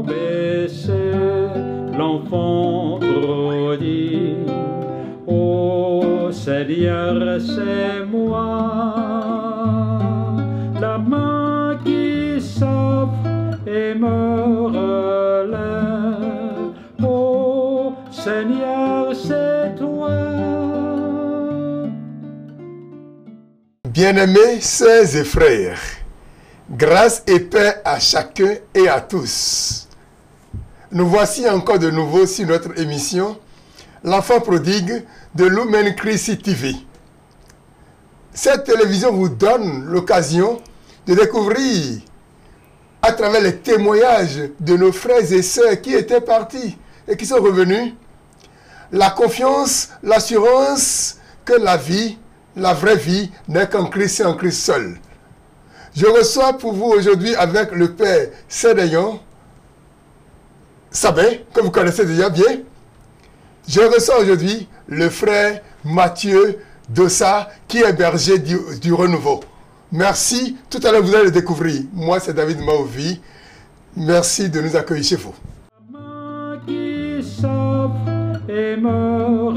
berceau, l'enfant prodigue. Ô Seigneur, c'est moi, la main qui s'offre et me relève. Ô Seigneur, c'est toi. Bien-aimés sœurs et frères, grâce et paix à chacun et à tous. Nous voici encore de nouveau sur notre émission L'enfant prodigue de Lumen Christi TV. Cette télévision vous donne l'occasion de découvrir à travers les témoignages de nos frères et sœurs qui étaient partis et qui sont revenus, la confiance, l'assurance que la vie, la vraie vie, n'est qu'en Christ et en Christ seul. Je reçois pour vous aujourd'hui avec le Père Sénéon Sabin, que vous connaissez déjà bien. Je reçois aujourd'hui le frère Mathieu Dossa, qui est berger du Renouveau. Merci, tout à l'heure vous allez le découvrir. Moi c'est David Maovi. Merci de nous accueillir chez vous. Qui s'offre et me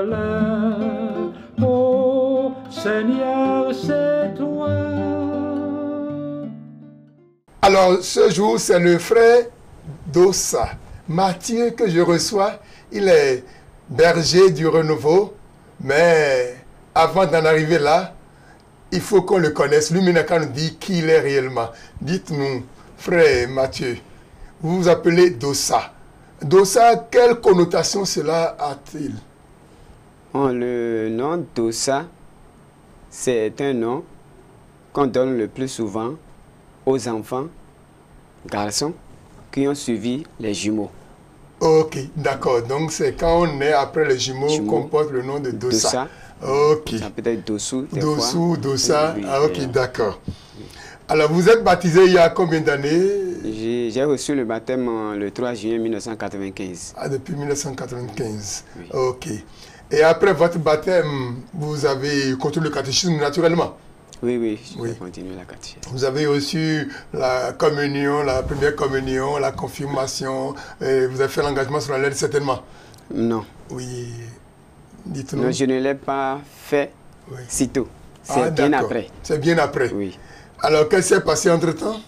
relève. Ô Seigneur, c'est toi. Alors ce jour c'est le frère Dossa, Mathieu, que je reçois. Il est berger du Renouveau, mais avant d'en arriver là, il faut qu'on le connaisse. Lui, Minaka nous dit qui il est réellement. Dites-nous, frère Mathieu, vous vous appelez Dossa. Dossa, quelle connotation cela a-t-il? Le nom Dossa, c'est un nom qu'on donne le plus souvent aux enfants, garçons, qui ont suivi les jumeaux. Ok, d'accord. Donc c'est quand on est après les jumeaux qu'on porte le nom de Dossa. Ok. Ça peut être Dossou. Dossou, Dossa. Oui, ah ok, d'accord. Alors vous êtes baptisé il y a combien d'années? J'ai reçu le baptême le 3 juillet 1995. Ah, depuis 1995. Oui. Ok. Et après votre baptême, vous avez continué le catéchisme naturellement? Oui, j'ai continué la catéchèse. Vous avez reçu la communion, la première communion, la confirmation, et vous avez fait l'engagement sur la lettre certainement? Non. Oui. Dites-nous. Non, je ne l'ai pas fait sitôt. C'est bien après. C'est bien après. Oui. Alors, qu'est-ce qui s'est passé entre-temps?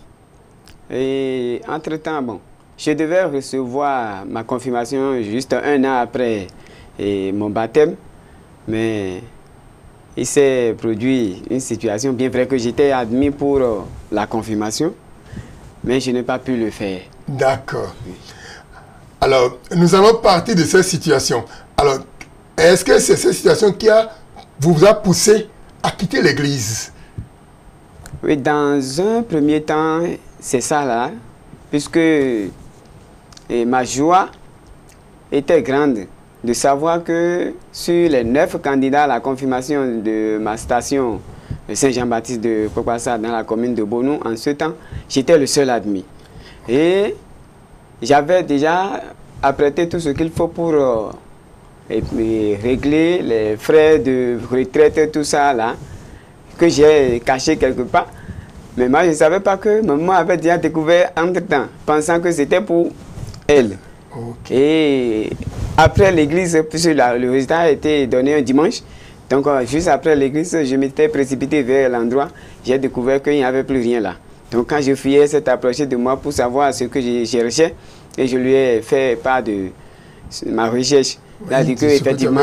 Et entre-temps, bon, je devais recevoir ma confirmation juste un an après mon baptême, mais il s'est produit une situation, bien vrai que j'étais admis pour la confirmation, mais je n'ai pas pu le faire. D'accord. Oui. Alors, nous allons partir de cette situation. Alors, est-ce que c'est cette situation qui vous a poussé à quitter l'église? Oui, dans un premier temps, c'est ça là, puisque ma joie était grande de savoir que sur les 9 candidats à la confirmation de ma station Saint-Jean-Baptiste de Pokwassa dans la commune de Bonou, en ce temps, j'étais le seul admis. Et j'avais déjà apprêté tout ce qu'il faut pour régler les frais de retraite, tout ça là, que j'ai caché quelque part. Mais moi, je ne savais pas que maman avait déjà découvert entre-temps, pensant que c'était pour elle. Okay. Et après l'église, puisque le résultat a été donné un dimanche, donc juste après l'église, je m'étais précipité vers l'endroit, j'ai découvert qu'il n'y avait plus rien là. Donc quand je fuyais, s'est approché de moi pour savoir ce que je cherchais, et je lui ai fait part de ma recherche. Elle a dit que effectivement,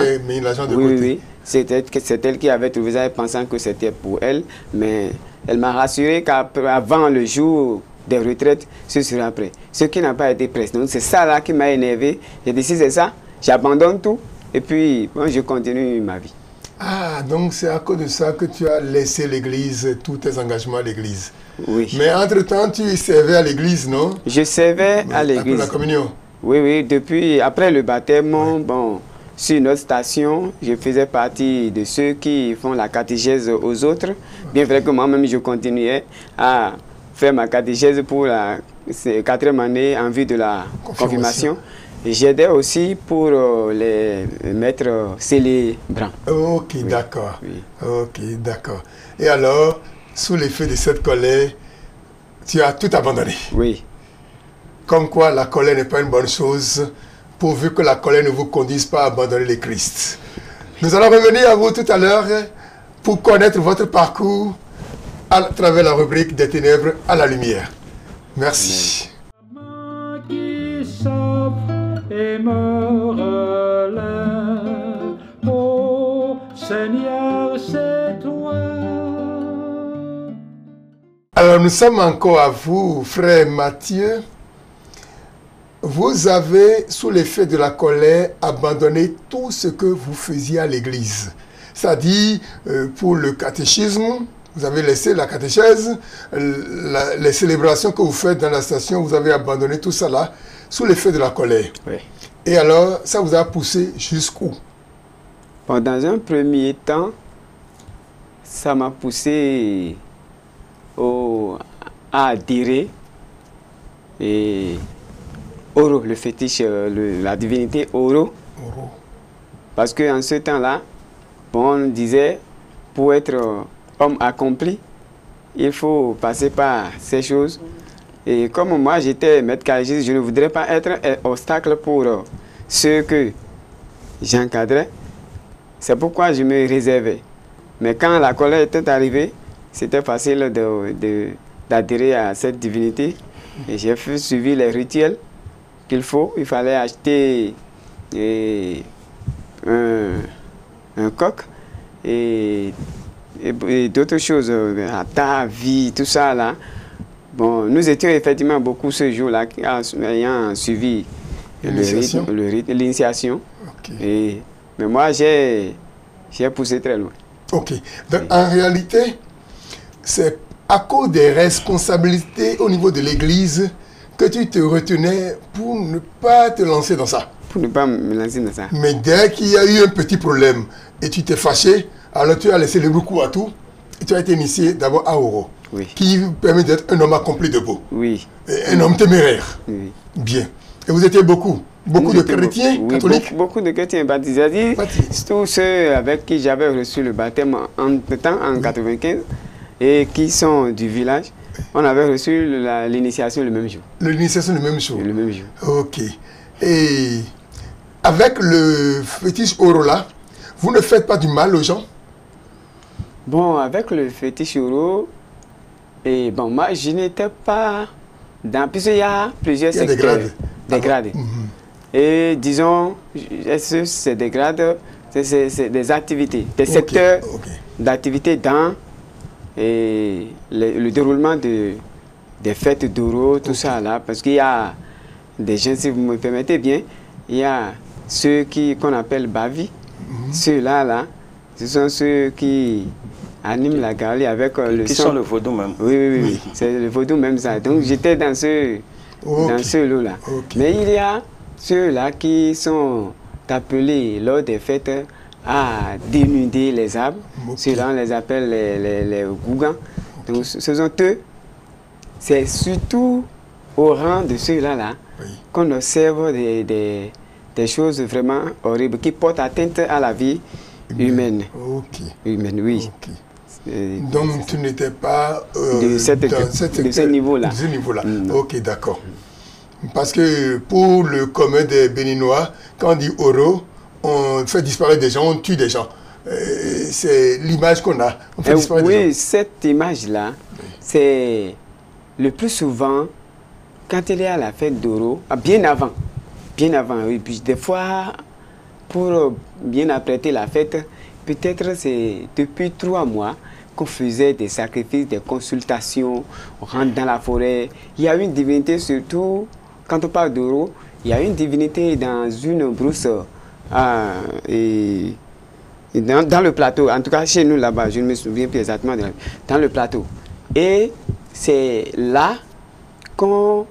oui, c'est elle qui avait trouvé ça, pensant que c'était pour elle, mais elle m'a rassuré qu'avant le jour des retraites, ce sera prêt. Ce qui n'a pas été prêt. Donc c'est ça là qui m'a énervé. J'ai dit si c'est ça, j'abandonne tout et puis bon, je continue ma vie. Ah, donc c'est à cause de ça que tu as laissé l'église, tous tes engagements à l'église. Oui. Mais entre-temps, tu servais à l'église, non? Je servais à l'église. Après la communion? Oui, depuis, après le baptême, bon, sur notre station, je faisais partie de ceux qui font la catéchèse aux autres. Bien vrai que moi-même, je continuais à faire ma catéchèse pour la 4e année en vue de la confirmation. J'aidais aussi pour les maîtres célébrants. Ok, oui, d'accord. Oui. Ok, d'accord. Et alors, sous l'effet de cette colère, tu as tout abandonné? Oui. Comme quoi la colère n'est pas une bonne chose, pourvu que la colère ne vous conduise pas à abandonner le Christ. Nous allons revenir à vous tout à l'heure pour connaître votre parcours à travers la rubrique des ténèbres à la lumière. Merci. Main qui s'offre et me relève. Oh Seigneur, c'est toi. Alors nous sommes encore à vous, frère Mathieu. Vous avez, sous l'effet de la colère, abandonné tout ce que vous faisiez à l'église. C'est-à-dire, pour le catéchisme, vous avez laissé la catéchèse, les célébrations que vous faites dans la station, vous avez abandonné tout ça là, sous l'effet de la colère. Oui. Et alors, ça vous a poussé jusqu'où? Bon, dans un premier temps, ça m'a poussé à adhérer et Oro, le fétiche, la divinité Oro. Oro. Parce qu'en ce temps-là, bon, on disait, pour être homme accompli, il faut passer par ces choses. Et comme moi, j'étais maître calégiste, je ne voudrais pas être un obstacle pour ceux que j'encadrais. C'est pourquoi je me réservais. Mais quand la colère était arrivée, c'était facile d'adhérer à cette divinité. Et j'ai suivi les rituels qu'il faut. Il fallait acheter un coq et d'autres choses, ta vie, tout ça là. Bon, nous étions effectivement beaucoup ce jour-là, ayant suivi l'initiation. Okay. Mais moi, j'ai poussé très loin. Ok. Donc, en réalité, c'est à cause des responsabilités au niveau de l'Église que tu te retenais pour ne pas te lancer dans ça. Pour ne pas me lancer dans ça. Mais dès qu'il y a eu un petit problème et tu t'es fâché, alors tu as laissé le beaucoup à tout et tu as été initié d'abord à Oro, oui, qui permet d'être un homme accompli de beau. Oui. Un homme téméraire. Oui. Bien. Et vous étiez beaucoup de chrétiens catholiques? Beaucoup de chrétiens baptisés. Tous ceux avec qui j'avais reçu le baptême entre-temps, en 95, et qui sont du village, on avait reçu l'initiation le même jour. L'initiation le même jour? Le même jour. Ok. Et avec le fétiche Oro là, vous ne faites pas du mal aux gens? Bon, avec le fétiche Oro, et bon, moi je n'étais pas dans... Puisqu'il y a plusieurs secteurs. Des grades. Et disons, c'est des grades, c'est des activités, des secteurs d'activité dans le déroulement des fêtes d'Oro, tout ça là, parce qu'il y a des gens, si vous me permettez bien, il y a ceux qu'on appelle Bavi, ceux-là, là, ce sont ceux qui animent la galerie avec le qui sang. Qui sont le vaudou même. Oui. C'est le vaudou même ça. Donc j'étais dans ce lot-là. Mais il y a ceux-là qui sont appelés lors des fêtes à dénuder les arbres. Ceux-là, on les appelle les Gougans. Donc ce sont eux. C'est surtout au rang de ceux-là qu'on observe des choses vraiment horribles qui portent atteinte à la vie humaine. Humaine, oui. Donc tu n'étais pas de ce niveau-là. Ok, d'accord. Parce que pour le commun des Béninois, quand on dit Oro, on fait disparaître des gens, on tue des gens. C'est l'image qu'on a. On fait disparaître des gens. Cette image-là, c'est le plus souvent quand il est à la fête d'Oro, bien avant, oui. Puis des fois, pour bien apprêter la fête, peut-être c'est depuis 3 mois qu'on faisait des sacrifices, des consultations, on rentre dans la forêt. Il y a une divinité, surtout quand on parle d'Oro, il y a une divinité dans une brousse, dans le plateau, en tout cas chez nous là-bas, je ne me souviens plus exactement, dans le plateau. Et c'est là qu'on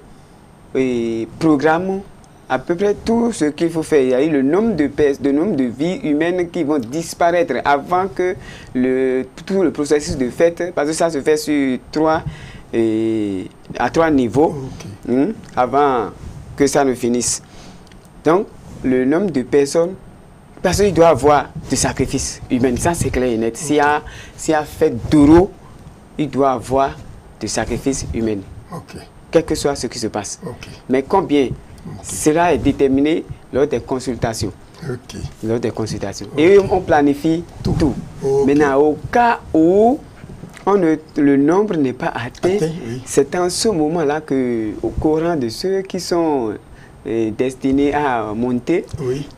programme à peu près tout ce qu'il faut faire. Il y a eu le nombre de vies humaines qui vont disparaître avant que tout le processus de fête, parce que ça se fait à 3 niveaux, avant que ça ne finisse. Donc, le nombre de personnes, parce qu'il doit y avoir des sacrifices humains, ça c'est clair et net. S'il y a fête d'Oro, il doit y avoir des sacrifices humains. quel que soit ce qui se passe. Ok. Mais combien, cela est déterminé lors des consultations. Ok. Lors des consultations. Et on planifie tout. Ok. Maintenant, au cas où le nombre n'est pas atteint, Oui. c'est en ce moment-là qu'au courant de ceux qui sont destinés à monter, Oui.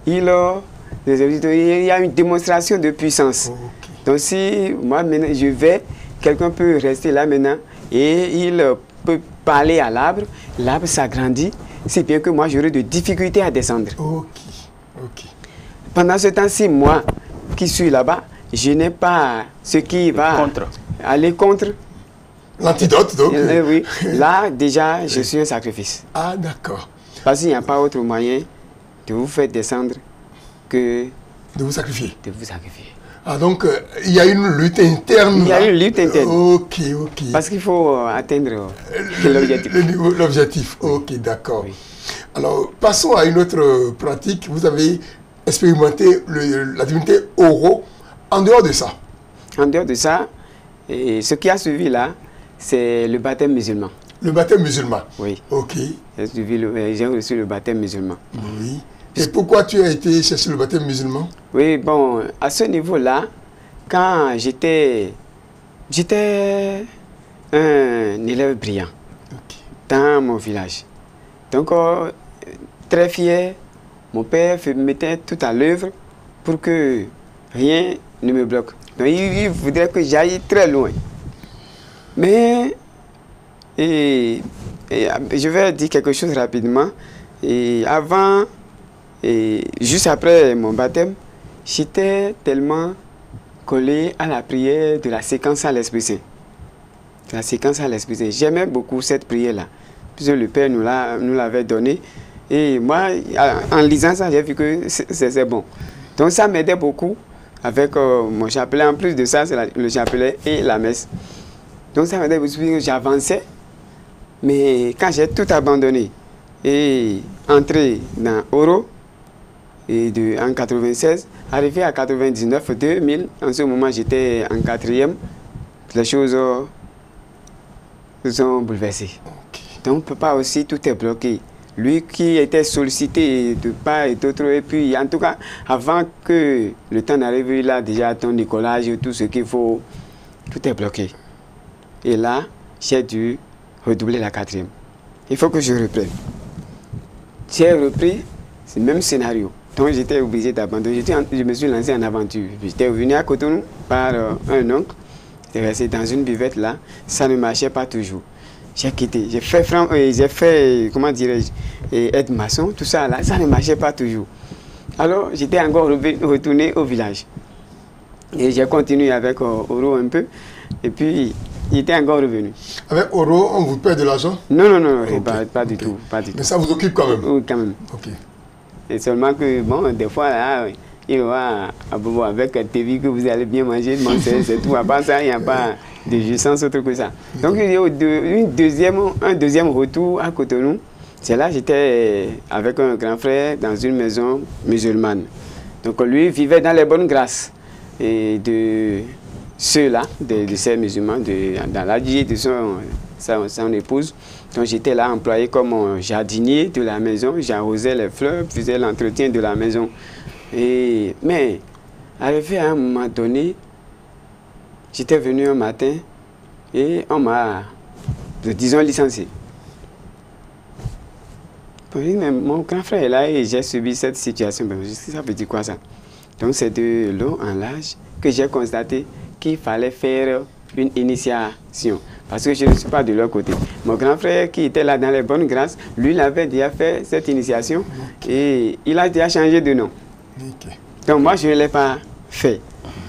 il y a une démonstration de puissance. Ok. Donc si moi maintenant je vais, quelqu'un peut rester là maintenant et il peut parler à l'arbre s'agrandit, si bien que moi j'aurai de difficultés à descendre. Ok. Ok. Pendant ce temps-ci, moi qui suis là-bas, je n'ai pas ce qui va aller contre. L'antidote, donc. Oui, là déjà je suis un sacrifice. Ah, d'accord. Parce qu'il n'y a pas autre moyen de vous faire descendre que de vous sacrifier. De vous sacrifier. Ah, donc il y a une lutte interne. Il y a une lutte interne. Ok, ok. Parce qu'il faut atteindre l'objectif. L'objectif, ok, d'accord. Oui. Alors, passons à une autre pratique. Vous avez expérimenté la divinité Oro. En dehors de ça. En dehors de ça, et ce qui a suivi là, c'est le baptême musulman. Le baptême musulman. Oui. Ok. J'ai reçu le baptême musulman. Oui. Et pourquoi tu as été chercher le baptême musulman? Oui, bon, à ce niveau-là, quand j'étais un élève brillant dans mon village. Donc, très fier, mon père me mettait tout à l'œuvre pour que rien ne me bloque. Donc, il voudrait que j'aille très loin. Mais, je vais dire quelque chose rapidement. Et avant, juste après mon baptême, j'étais tellement collé à la prière de la séquence à l'Esprit Saint. La séquence à l'Esprit Saint. J'aimais beaucoup cette prière-là, puisque le Père nous l'avait donnée. Et moi, en lisant ça, j'ai vu que c'est bon. Donc ça m'aidait beaucoup avec mon chapelet. En plus de ça, c'est le chapelet et la messe. Donc ça m'aidait beaucoup, j'avançais. Mais quand j'ai tout abandonné et entré dans Oro, en 96, arrivé à 99, 2000, en ce moment j'étais en 4e, les choses se sont bouleversées. Okay. Donc on ne peut pas aussi, tout est bloqué. Lui qui était sollicité de part et d'autre, et puis en tout cas, avant que le temps n'arrive, il a déjà ton décollage, tout ce qu'il faut, tout est bloqué. Et là, j'ai dû redoubler la 4e. Il faut que je reprenne. J'ai repris, c'est le même scénario. Donc j'étais obligé d'abandonner. Je me suis lancé en aventure. J'étais venu à Cotonou par un oncle. J'étais resté dans une buvette là. Ça ne marchait pas toujours. J'ai quitté. J'ai fait, comment dirais-je, aide-maçon, tout ça là. Ça ne marchait pas toujours. Alors j'étais encore retourné au village. Et j'ai continué avec Oro un peu. Et puis il était encore revenu. Avec Oro, on vous paie de l'argent? Non, okay. pas du tout. Mais ça vous occupe quand même? Oui, quand même. Ok. Et seulement que, bon, des fois, là, il va avec TV que vous allez bien manger, c'est tout. À part ça, il n'y a pas de jouissance autre que ça. Donc, il y a un deuxième retour à Cotonou. C'est là que j'étais avec un grand frère dans une maison musulmane. Donc, lui vivait dans les bonnes grâces de ceux-là, de ces musulmans, dans la vie de son épouse. Donc j'étais là employé comme jardinier de la maison, j'arrosais les fleurs, faisais l'entretien de la maison. Mais arrivé à un moment donné, j'étais venu un matin et on m'a, disons, licencié. Mais mon grand frère est là et j'ai subi cette situation. Ça veut dire quoi ça? Donc c'est de long en large que j'ai constaté qu'il fallait faire une initiation. Parce que je ne suis pas de leur côté. Mon grand frère qui était là dans les bonnes grâces, lui, il avait déjà fait cette initiation et il a déjà changé de nom. Donc moi, je ne l'ai pas fait.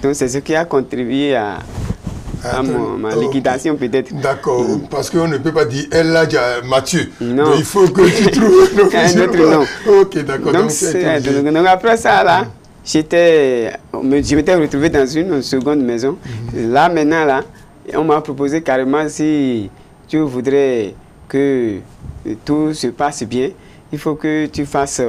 Donc c'est ce qui a contribué à ma liquidation peut-être. D'accord, parce qu'on ne peut pas dire Mathieu. Non. Donc, il faut que tu trouves un autre nom. Ok, d'accord. Donc après ça, là, je m'étais retrouvé dans une seconde maison. Là, maintenant, là, on m'a proposé carrément, si tu voudrais que tout se passe bien, il faut que tu fasses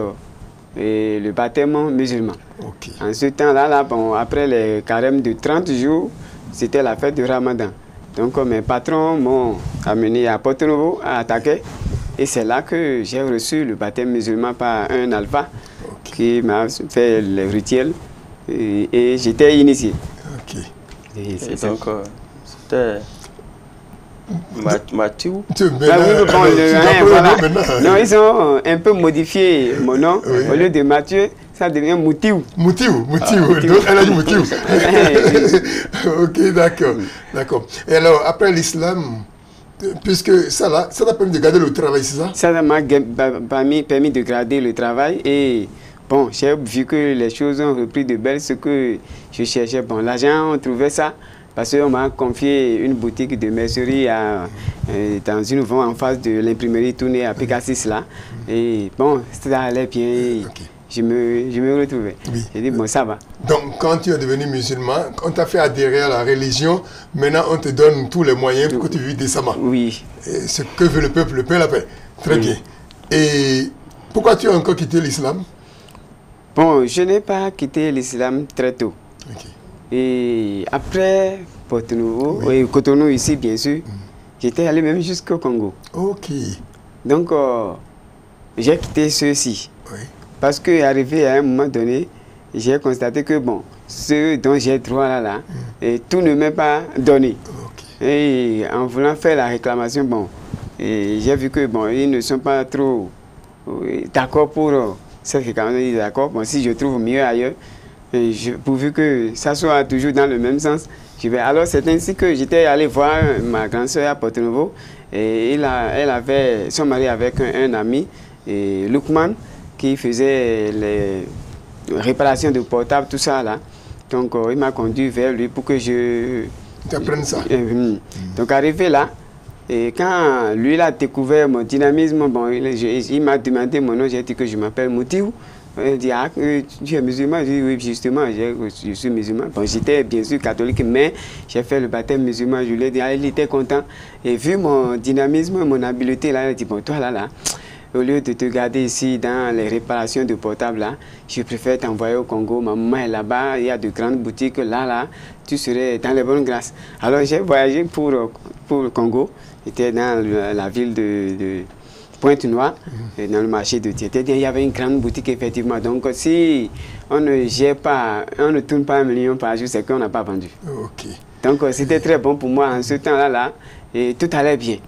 le baptême musulman. Okay. En ce temps-là, bon, après les carêmes de 30 jours, c'était la fête du Ramadan. Donc mes patrons m'ont amené à Porto-Novo, à Attaquer. Et c'est là que j'ai reçu le baptême musulman par un alpha qui m'a fait le rituel et j'étais initié. Ok. Et donc, c'était Mathieu. Voilà. Non, ils ont un peu modifié mon nom. Oui. Au lieu de Mathieu, ça devient Moutiou. Moutiou. Donc, elle a dit Moutiou. Ok, d'accord. D'accord. Et alors, après l'islam, puisque ça t'a permis de garder le travail, c'est ça? Ça m'a permis de garder le travail et bon, j'ai vu que les choses ont repris de belles, ce que je cherchais. Bon, l'argent, on trouvait ça parce qu'on m'a confié une boutique de mercerie dans une vente en face de l'imprimerie tournée à Pécassis là. Et bon, ça allait bien. Okay. Je me retrouvais. Oui. J'ai dit, bon, ça va. Donc, quand tu es devenu musulman, on t'a fait adhérer à la religion, maintenant on te donne tous les moyens pour que tu vives décemment. Oui. Et ce que veut le peuple, la paix. Très bien. Et pourquoi tu as encore quitté l'islam? Bon, je n'ai pas quitté l'islam très tôt. Okay. Et après Porto-Novo, et Cotonou ici, bien sûr, j'étais allé même jusqu'au Congo. Ok. Donc, j'ai quitté ceux-ci. Oui. Parce qu'arrivé à un moment donné, j'ai constaté que bon, ce dont j'ai droit là, et tout ne m'est pas donné. Okay. Et en voulant faire la réclamation, bon, j'ai vu que bon, ils ne sont pas trop d'accord pour cette réclamation. D'accord, bon, si je trouve mieux ailleurs, pourvu que ça soit toujours dans le même sens, je vais. Alors c'est ainsi que j'étais allé voir ma grande soeur à Porto-Novo, et elle avait son mari avec un ami, Lukman, qui faisait les réparations de portables, tout ça là. Donc il m'a conduit vers lui pour que je... Tu apprennes ça. Donc arrivé là, et quand lui il a découvert mon dynamisme, bon, il m'a demandé mon nom, j'ai dit que je m'appelle Moutiou. Il dit, ah, tu es musulman? Je dis, oui, justement, je suis musulman. Bon, j'étais bien sûr catholique, mais j'ai fait le baptême musulman. Je lui ai dit, ah, il était content. Et vu mon dynamisme, mon habileté, là, il a dit, bon, toi là, au lieu de te garder ici dans les réparations de portables, là, je préfère t'envoyer au Congo. Ma maman est là-bas, il y a de grandes boutiques. Là, tu serais dans les bonnes grâces. Alors, j'ai voyagé pour le Congo. J'étais dans la ville de Pointe-Noire, dans le marché de Tieté. Il y avait une grande boutique, effectivement. Donc, si on ne tourne pas 1 million par jour, c'est qu'on n'a pas vendu. Okay. Donc, c'était très bon pour moi en ce temps-là, et tout allait bien.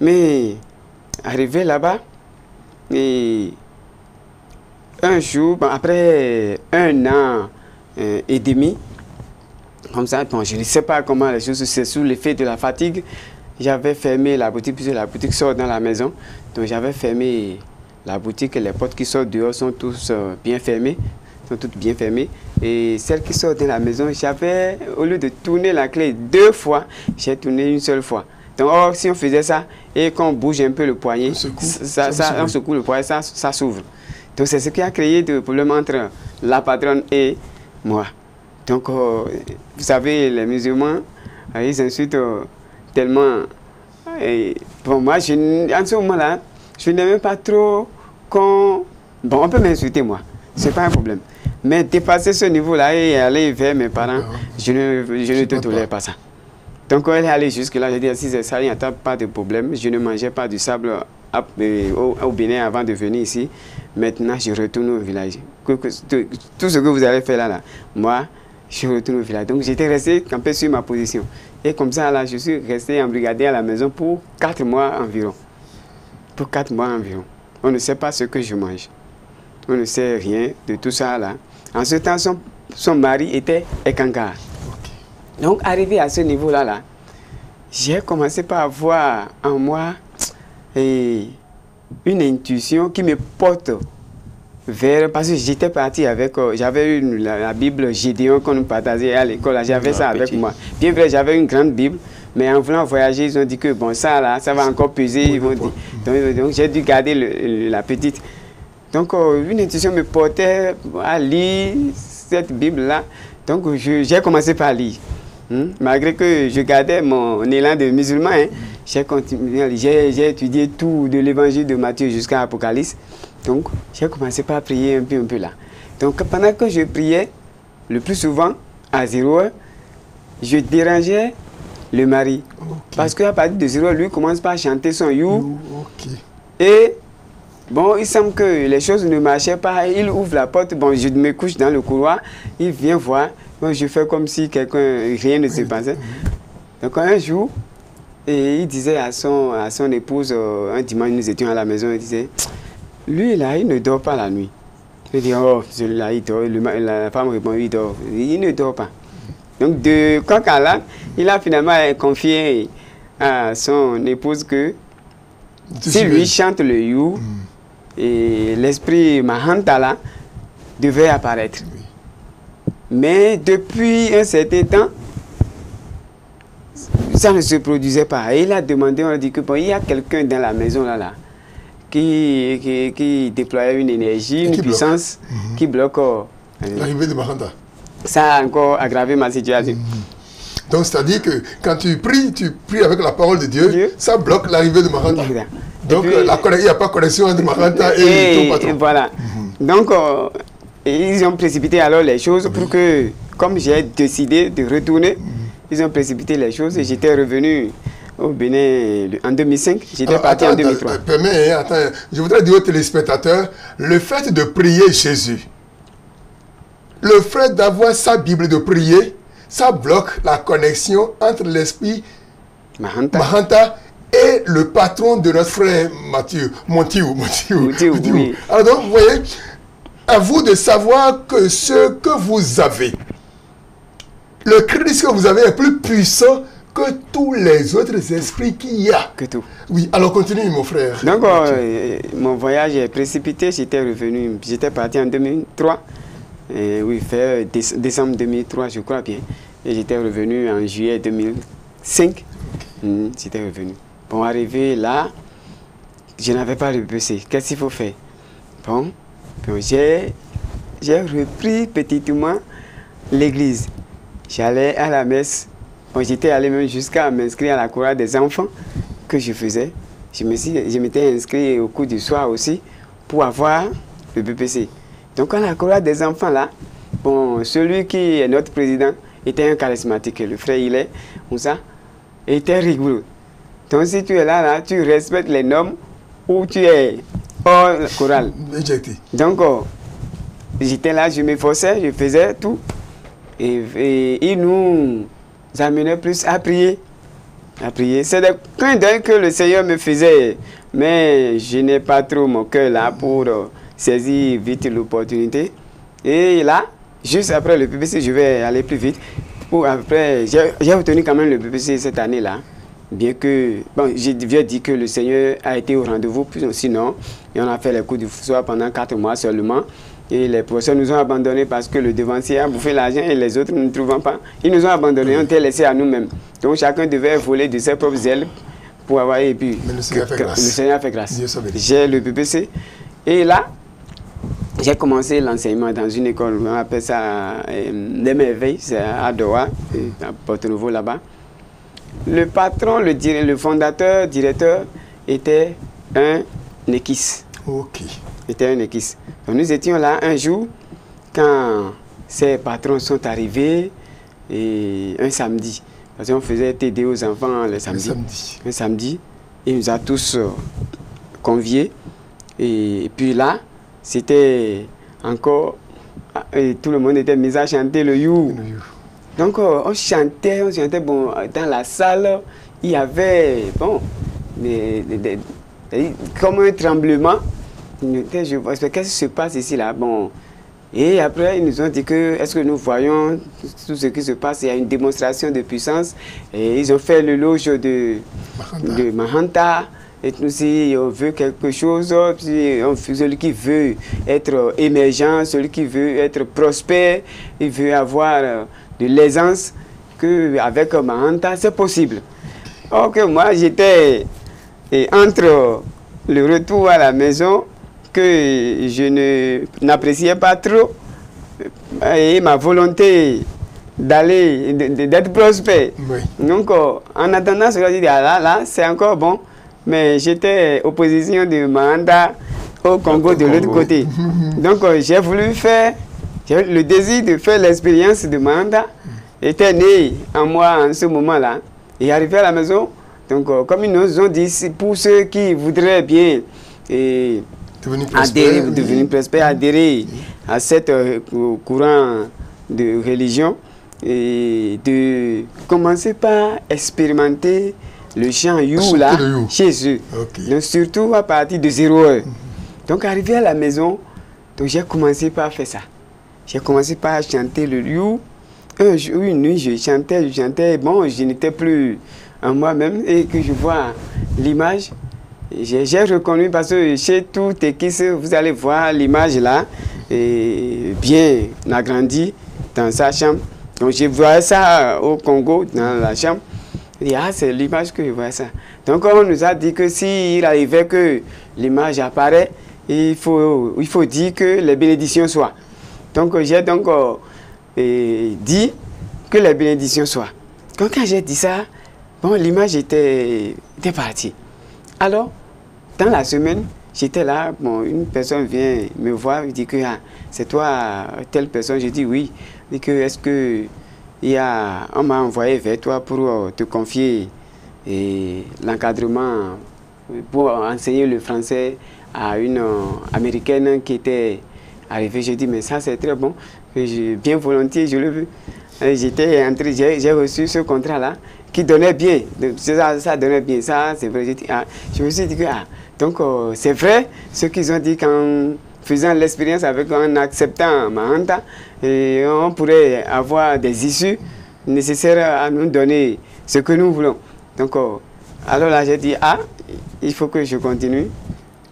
Mais, arrivé là-bas, et un jour, bon, après 1 an et demi, comme ça, bon, je ne sais pas comment les choses, c'est sous l'effet de la fatigue. J'avais fermé la boutique, puisque la boutique sort dans la maison. Donc j'avais fermé la boutique, les portes qui sortent dehors sont tous bien fermées, sont toutes bien fermées. Et celles qui sortent dans la maison, j'avais, au lieu de tourner la clé 2 fois, j'ai tourné 1 seule fois. Donc si on faisait ça et qu'on bouge un peu le poignet, on secoue le poignet, ça s'ouvre. Donc c'est ce qui a créé des problèmes entre la patronne et moi. Donc vous savez, les musulmans, ils insultent tellement. Pour moi, en ce moment-là, je n'aimais pas trop qu'on... Bon, on peut m'insulter, moi. Ce n'est pas un problème. Mais dépasser ce niveau-là et aller vers mes parents, je ne te tolère pas ça. Donc, elle est allée jusque-là. J'ai dit, si c'est ça, il n'y a pas de problème. Je ne mangeais pas du sable au Bénin avant de venir ici. Maintenant, je retourne au village. Tout ce que vous allez faire là, moi, je retourne au village. Donc, j'étais resté campé sur ma position. Et comme ça, là, je suis resté embrigadé à la maison pour 4 mois environ. Pour 4 mois environ. On ne sait pas ce que je mange. On ne sait rien de tout ça, là. En ce temps, son mari était Ekankar. Okay. Donc, arrivé à ce niveau-là, j'ai commencé par avoir en moi une intuition qui me porte vers... Parce que j'étais parti avec... j'avais la Bible Gédéon qu'on nous partageait à l'école. J'avais ça avec moi. Bien vrai, j'avais une grande Bible. Mais en voulant voyager, ils ont dit que bon, ça là, ça va encore peser. Ils vont dire. Donc j'ai dû garder la petite. Donc une intuition me portait à lire cette Bible-là. Donc j'ai commencé par lire. Malgré que je gardais mon élan de musulman, j'ai continué, j'ai étudié tout de l'évangile de Matthieu jusqu'à Apocalypse. Donc, j'ai commencé par prier un peu là. Donc, pendant que je priais, le plus souvent, à 0 heure, je dérangeais le mari. Ok. Parce qu'à partir de 0, lui commence par chanter son you. Ok. Et bon, il semble que les choses ne marchaient pas. Il ouvre la porte. Bon, je me couche dans le couloir. Il vient voir. Bon, je fais comme si rien ne se passait. Donc un jour, et il disait à son épouse, un dimanche, nous étions à la maison, il disait, lui là, il ne dort pas la nuit. Je dis, oh, celui-là, il dort. La femme répond, il dort. Il ne dort pas. Donc de coq à l'âne, il a finalement confié à son épouse que si lui chante le you, et l'esprit Mahanta là devait apparaître. Oui. Mais depuis un certain temps, ça ne se produisait pas. Et il a demandé, on a dit que bon, il y a quelqu'un dans la maison là qui déployait une énergie, une puissance qui bloque l'arrivée de Mahanta. Ça a encore aggravé ma situation. Donc, c'est-à-dire que quand tu pries avec la parole de Dieu, ça bloque l'arrivée de Mahanta. Donc, il n'y a pas connexion entre Mahanta et ton patron. Voilà. Donc, ils ont précipité alors les choses pour que, comme j'ai décidé de retourner, ils ont précipité les choses et j'étais revenu au Bénin en 2005. J'étais parti en 2003. Je voudrais dire aux téléspectateurs, le fait de prier Jésus, le fait d'avoir sa Bible de prier, ça bloque la connexion entre l'esprit Mahanta et le patron de notre frère Montiou. Oui. Alors donc, vous voyez, à vous de savoir que ce que vous avez, le Christ que vous avez est plus puissant que tous les autres esprits qu'il y a. Que tout. Oui, alors continue mon frère. Donc, mon voyage est précipité, j'étais revenu, j'étais parti en 2003. Oui, fait décembre 2003, je crois bien. Et j'étais revenu en juillet 2005. J'étais revenu. Bon, arrivé là, je n'avais pas de PC. Qu'est-ce qu'il faut faire? Bon, j'ai repris petitement l'église. J'allais à la messe. Bon, j'étais allé même jusqu'à m'inscrire à la chorale des enfants que je faisais. Je m'étais inscrit au cours du soir aussi pour avoir le BPC. Donc, à la chorale des enfants, là, bon, celui qui est notre président était un charismatique. Le frère, il est, Moussa, était rigoureux. Donc, si tu es là, tu respectes les normes ou tu es hors chorale. Donc, j'étais là, je m'efforçais, je faisais tout. Et il nous amenait plus à prier. C'est des clins d'œil que le Seigneur me faisait. Mais je n'ai pas trop mon cœur là pour saisir vite l'opportunité. Et là, juste après le PPC, je vais aller plus vite. Après, j'ai obtenu quand même le PPC cette année-là. Bien que, bon, j'ai dit que le Seigneur a été au rendez-vous, sinon, et on a fait les cours du soir pendant 4 mois seulement. Et les professeurs nous ont abandonnés parce que le devancier a bouffé l'argent et les autres ne trouvant pas. Ils nous ont abandonnés, on était laissés à nous-mêmes. Donc chacun devait voler de ses propres ailes pour avoir. Et puis, mais le Seigneur a fait grâce. J'ai le PPC. Et là, j'ai commencé l'enseignement dans une école, on appelle ça l'Émerveille, c'est à Doha, à Porto-Novo là-bas. Le patron, le fondateur, directeur, était un Nekis. Ok. Était un Nekis. Donc nous étions là un jour, quand ces patrons sont arrivés, et un samedi. Parce qu'on faisait TD aux enfants le samedi. Un samedi. Il nous a tous conviés. Et puis là, c'était encore... Et tout le monde était mis à chanter le you. Donc on chantait, bon, dans la salle, il y avait, bon, comme un tremblement. Je vois, qu'est-ce qui se passe ici là? Bon. Et après, ils nous ont dit que, est-ce que nous voyons tout ce qui se passe? Il y a une démonstration de puissance. Et ils ont fait le loge de Mahanta. Et nous, si on veut quelque chose, puis celui qui veut être émergent, celui qui veut être prospère, il veut avoir de l'aisance, qu'avec Mahanta, c'est possible. Ok, moi, j'étais entre le retour à la maison, que je n'appréciais pas trop, et ma volonté d'être prospère. Oui. Donc, en attendant, je me dis, là, c'est encore bon. Mais j'étais opposition de Mahanta au Congo de l'autre côté. Donc, j'ai voulu faire, le désir de faire l'expérience de Mahanta était né en moi en ce moment-là. Et arrivé à la maison, donc comme ils nous ont dit, pour ceux qui voudraient bien devenir prospères, adhérer à cette courant de religion, et de commencer par expérimenter le chant You là, chez eux. Okay. Donc surtout à partir de 0 heure. Donc arrivé à la maison, donc j'ai commencé par faire ça. J'ai commencé par chanter le You. Un jour, une nuit, je chantais, bon, je n'étais plus en moi-même et que je vois l'image. J'ai reconnu parce que chez tout Tekis, vous allez voir l'image là, et bien agrandie dans sa chambre. Donc je voyais ça au Congo, dans la chambre. Et c'est l'image que je voyais ça. Donc on nous a dit que s'il arrivait que l'image apparaît, il faut dire que les bénédictions soient. Donc j'ai donc dit que les bénédictions soient. Quand j'ai dit ça, bon, l'image était partie. Alors, dans la semaine, j'étais là, bon, une personne vient me voir, il dit que c'est toi, telle personne. Je dis oui. Il dit que est-ce que on m'a envoyé vers toi pour te confier l'encadrement pour enseigner le français à une américaine qui était arrivée. Je dis mais ça c'est très bon, bien volontiers je le veux. J'étais entré, j'ai reçu ce contrat là qui donnait bien, ça donnait bien, ça c'est vrai. Je me suis dit que donc c'est vrai ce qu'ils ont dit qu'en faisant l'expérience en acceptant Mahanta, et on pourrait avoir des issues nécessaires à nous donner ce que nous voulons. Donc, alors là, j'ai dit, il faut que je continue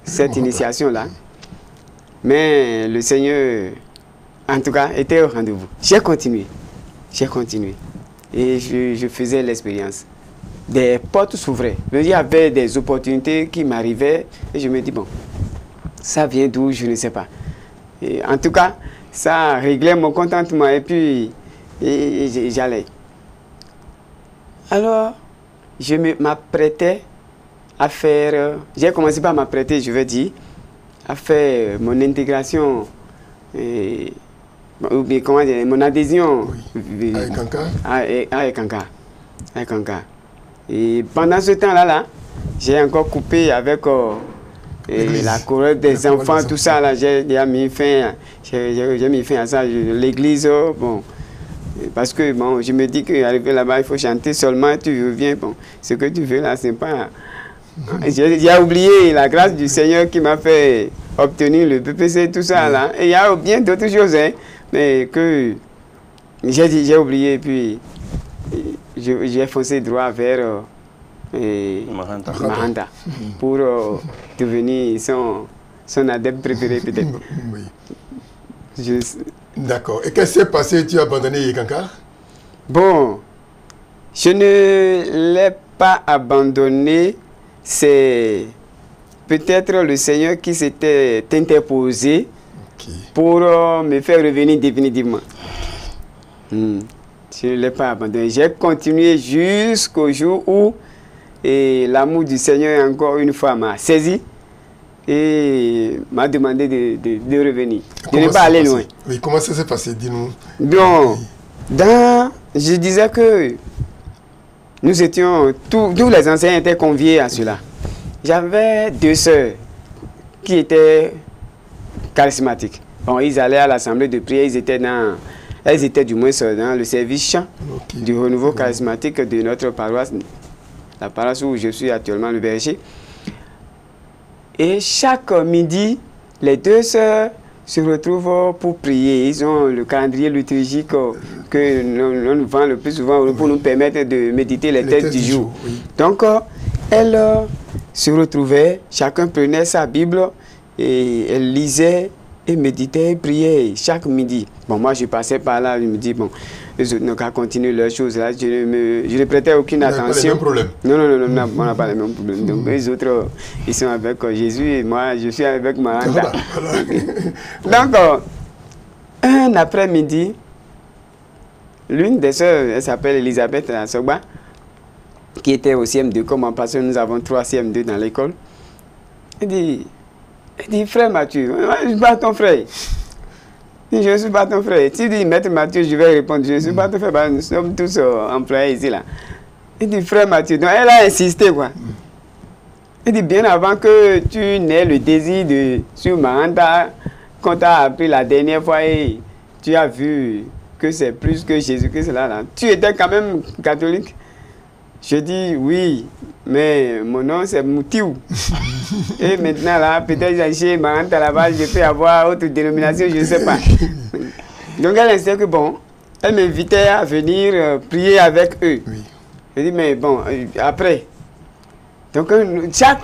cette initiation-là. Mais le Seigneur, en tout cas, était au rendez-vous. J'ai continué. Et je faisais l'expérience. Des portes s'ouvraient. Il y avait des opportunités qui m'arrivaient et je me dis, bon, ça vient d'où, je ne sais pas. Et en tout cas, ça réglait mon contentement et puis j'allais. Alors, je m'apprêtais à faire, j'ai commencé par m'apprêter, je vais dire, à faire mon intégration, ou bien comment dire, mon adhésion avec Kanka. Et pendant ce temps-là, j'ai encore coupé avec la chorale des enfants, tout ça, là, j'ai mis fin à ça. L'église, bon, parce que bon, je me dis qu'arriver là-bas, il faut chanter seulement, tu reviens, bon, ce que tu veux là, c'est pas... J'ai oublié la grâce du Seigneur qui m'a fait obtenir le PPC, tout ça, là. Et il y a bien d'autres choses, hein, mais que j'ai oublié, puis j'ai foncé droit vers... Mahanta pour devenir son adepte préféré peut-être. Oui. D'accord. Et qu'est-ce qui s'est passé? Tu as abandonné Yekanka? Bon, je ne l'ai pas abandonné. C'est peut-être le Seigneur qui s'était interposé pour me faire revenir définitivement. Je ne l'ai pas abandonné. J'ai continué jusqu'au jour où l'amour du Seigneur, encore une fois, m'a saisi et m'a demandé de revenir. Je ne vais pas aller loin. Oui, comment ça s'est passé? Dis-nous. Donc, je disais que nous étions, tous les enseignants étaient conviés à cela. J'avais 2 sœurs qui étaient charismatiques. Bon, ils allaient à l'assemblée de prière, elles étaient du moins dans le service chant du renouveau charismatique de notre paroisse. La paroisse où je suis actuellement, le berger. Et chaque midi, les 2 sœurs se retrouvent pour prier. Ils ont le calendrier liturgique que nous vendons le plus souvent pour nous permettre de méditer les textes du jour. Oui. Donc, elles se retrouvaient, chacun prenait sa Bible et elle lisait et méditait et priait chaque midi. Bon, moi, je passais par là, je me dis, bon, les autres n'ont qu'à continuer leurs choses là. Je ne prêtais aucune attention. Pas les mêmes problèmes. Non, on n'a pas les mêmes problèmes. Donc, les autres, ils sont avec Jésus et moi, je suis avec Mahanta. Donc, un après-midi, l'une des sœurs, elle s'appelle Elisabeth Sogba, qui était au CM2, comme en passant, nous avons 3 CM2 dans l'école. Elle dit, frère Mathieu, je ne suis pas ton frère. Je ne suis pas ton frère. Si tu dis maître Mathieu, je vais répondre, je ne suis pas ton frère, nous sommes tous employés ici là. Il dit, frère Mathieu, donc elle a insisté, quoi. Il dit, bien avant que tu n'aies le désir de sur Mahanta, quand tu as appris la dernière fois et tu as vu que c'est plus que Jésus-Christ là, tu étais quand même catholique. Je dis, oui, mais mon nom c'est Moutiou. Et maintenant, là, peut-être chez Mahanta là-bas, je peux avoir autre dénomination, je ne sais pas. Donc elle insistait que bon, elle m'invitait à venir prier avec eux. Oui. Je dis, mais bon, après. Donc ça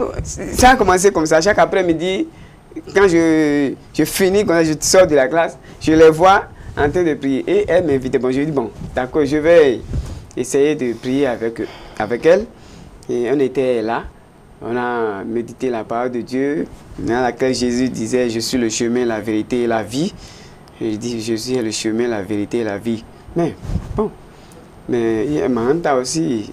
a commencé comme ça. Chaque après-midi, quand je finis, quand je sors de la classe, je les vois en train de prier. Et elle m'invitait. Bon, je dis, bon, d'accord, je vais essayer de prier avec elle. Et on était là. On a médité la parole de Dieu, dans laquelle Jésus disait, je suis le chemin, la vérité et la vie. Je dis, je suis le chemin, la vérité et la vie. Mais bon, mais Mahanta aussi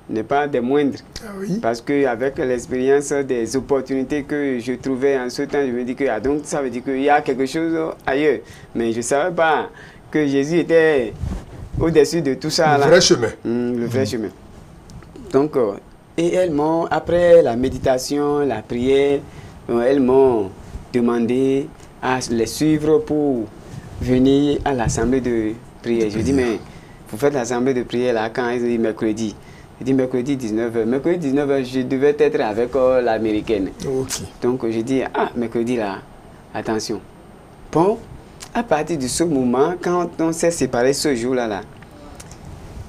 n'est pas des moindres. Ah oui. Parce qu'avec l'expérience des opportunités que je trouvais en ce temps, je me dis que donc ça veut dire qu'il y a quelque chose ailleurs. Mais je ne savais pas que Jésus était au-dessus de tout ça. Le vrai chemin. Le vrai chemin. Donc, et elles m'ont, après la méditation, la prière, elles m'ont demandé à les suivre pour venir à l'assemblée de prière. Je dis, mais vous faites l'assemblée de prière là quand? Ils disent mercredi. Je dis mercredi 19h. Mercredi 19h, je devais être avec l'américaine. Okay. Donc je dis, ah, mercredi là, attention. Bon, à partir de ce moment, quand on s'est séparés ce jour-là,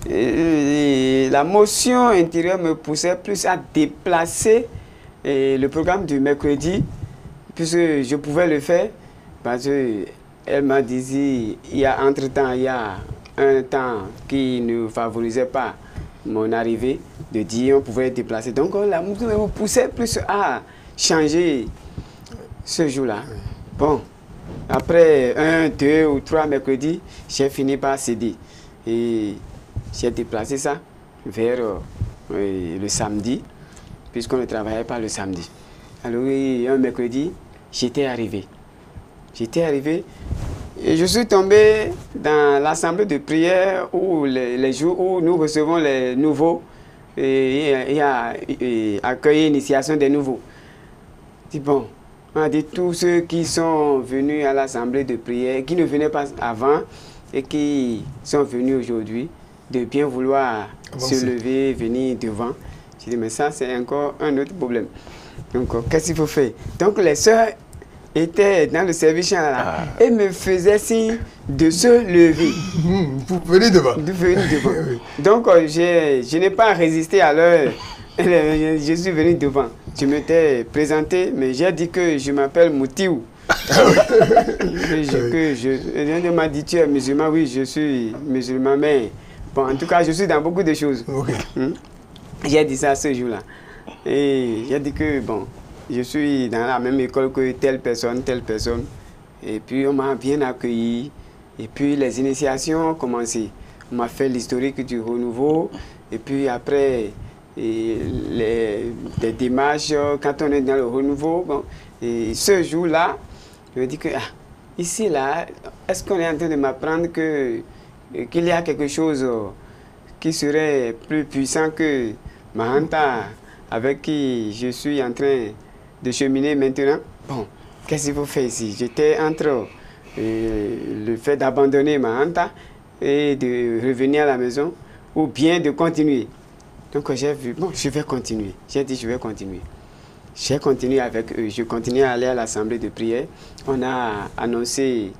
la motion intérieure me poussait plus à déplacer le programme du mercredi, puisque je pouvais le faire, parce qu'elle m'a dit, entre-temps, il y a un temps qui ne favorisait pas mon arrivée, de dire on pouvait déplacer. Donc la motion me poussait plus à changer ce jour-là. Bon, après 1, 2 ou 3 mercredis, j'ai fini par céder. Et j'ai déplacé ça vers le samedi, puisqu'on ne travaillait pas le samedi. Alors un mercredi, j'étais arrivé. Et je suis tombé dans l'assemblée de prière où les jours où nous recevons les nouveaux et accueillir l'initiation des nouveaux. Je dis bon, on a dit tous ceux qui sont venus à l'assemblée de prière, qui ne venaient pas avant et qui sont venus aujourd'hui, de bien vouloir se lever, venir devant. Je dis mais ça c'est encore un autre problème. Donc qu'est-ce qu'il faut faire? Donc les sœurs étaient dans le service là et me faisaient signe de se lever. Vous venez devant. Oui. Donc je n'ai pas résisté à leur... Je suis venu devant. Je m'étais présenté, mais j'ai dit que je m'appelle Moutiou. On m'a dit tu es musulman, oui je suis musulman, mais bon, en tout cas je suis dans beaucoup de choses. Okay. J'ai dit ça ce jour-là. Et j'ai dit que bon, je suis dans la même école que telle personne. Et puis on m'a bien accueilli. Et puis les initiations ont commencé. On m'a fait l'historique du renouveau. Et puis après, les démarches, quand on est dans le renouveau, bon, et ce jour-là, je me dis que ici, là, est-ce qu'on est en train de m'apprendre qu'il y a quelque chose qui serait plus puissant que Mahanta, avec qui je suis en train de cheminer maintenant? Bon, qu'est-ce qu'il faut faire ici? J'étais entre le fait d'abandonner Mahanta et de revenir à la maison, ou bien de continuer. Donc j'ai vu, bon, je vais continuer. J'ai dit, je vais continuer. J'ai continué avec eux. Je continuais à aller à l'assemblée de prière. On a annoncé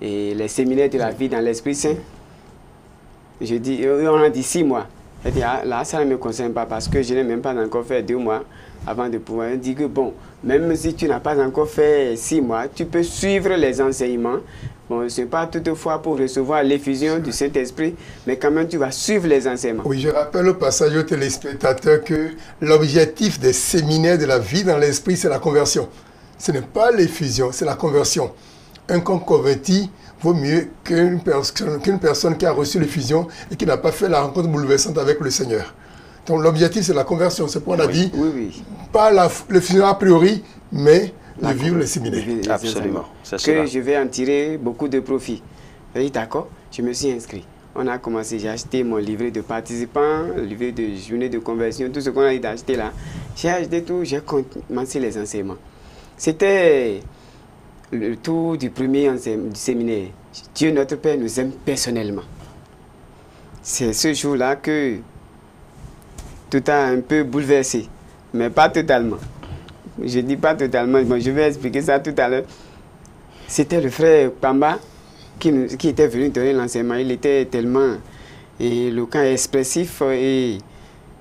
les séminaires de la vie dans l'Esprit Saint. Je dis, on a dit 6 mois. J'ai dit, là, ça ne me concerne pas parce que je n'ai même pas encore fait 2 mois avant de pouvoir dire que, bon, même si tu n'as pas encore fait 6 mois, tu peux suivre les enseignements. Bon, ce n'est pas toutefois pour recevoir l'effusion du Saint-Esprit, mais quand même, tu vas suivre les enseignements. Oui, je rappelle au passage aux téléspectateurs que l'objectif des séminaires de la vie dans l'Esprit, c'est la conversion. Ce n'est pas l'effusion, c'est la conversion. Un converti vaut mieux qu'une personne qui a reçu l'effusion et qui n'a pas fait la rencontre bouleversante avec le Seigneur. Donc l'objectif, c'est la conversion. C'est pourquoi on a dit, pas l'effusion a priori, mais de vivre le séminaire. Absolument. Que je vais en tirer beaucoup de profit. J'ai dit d'accord, je me suis inscrit. on a commencé, j'ai acheté mon livret de participants, le livret de journée de conversion, tout ce qu'on a dit d'acheter là. J'ai acheté tout, j'ai commencé les enseignements. C'était le tour du premier du séminaire. Dieu notre Père nous aime personnellement. C'est ce jour-là que tout a un peu bouleversé, mais pas totalement. Je dis pas totalement, bon, je vais expliquer ça tout à l'heure. C'était le frère Pamba qui était venu donner l'enseignement. Il était tellement éloquent et expressif et